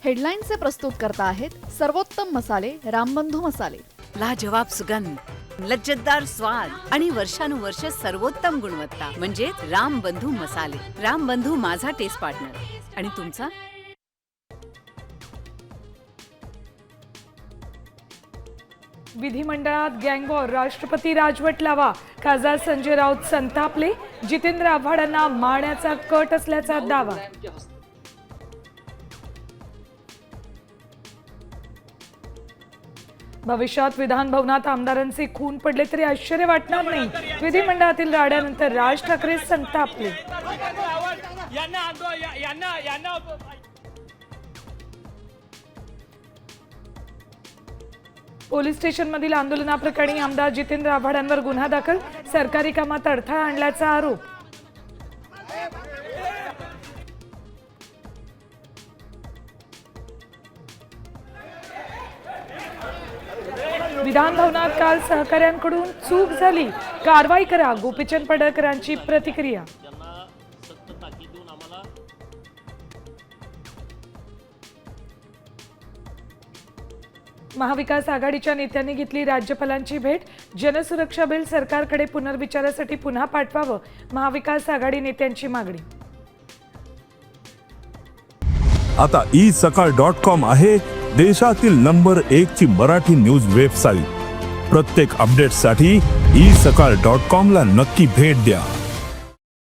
हेडलाईनचे प्रस्तुत करता आहेत सर्वोत्तम मसाले रामबंधू मसाले। लाजवाब सुगंध, लज्जतदार स्वाद आणि वर्षानुवर्ष सर्वोत्तम गुणवत्ता म्हणजे रामबंधू मसाले। रामबंधू माझा टेस्ट पार्टनर आणि तुमचा। विधिमंडळात गँगवॉर, राष्ट्रपती राजवट लावा, खासदार संजय राऊत संतापले, जितेंद्र आव्हाडांना मारण्याचा कट असल्याचा दावा। भविष्यात विधान भवनात आमदारांचे खून पडले तरी आश्चर्य वाटणार नाही, विधिमंडळातील राड्यानंतर राज ठाकरे संतापले। पोलीस स्टेशनमधील आंदोलनाप्रकरणी आमदार जितेंद्र आव्हाडांवर गुन्हा दाखल, सरकारी कामात अडथळा आणल्याचा आरोप। विधान भवनात काल सहकाऱ्यांकडून चूक झाली, कारवाई करा, गोपीचंद पडळकरांची प्रतिक्रिया। महाविकास आघाडीच्या नेत्यांनी घेतली राज्यपालांची भेट, जनसुरक्षा बिल सरकारकडे पुनर्विचारासाठी पुन्हा पाठवावं, महाविकास आघाडी नेत्यांची मागणी। आता isakal.com आहे देशातील नंबर 1 ची मराठी न्यूज वेबसाईट। प्रत्येक अपडेटसाठी isakal.com ला नक्की भेट द्या।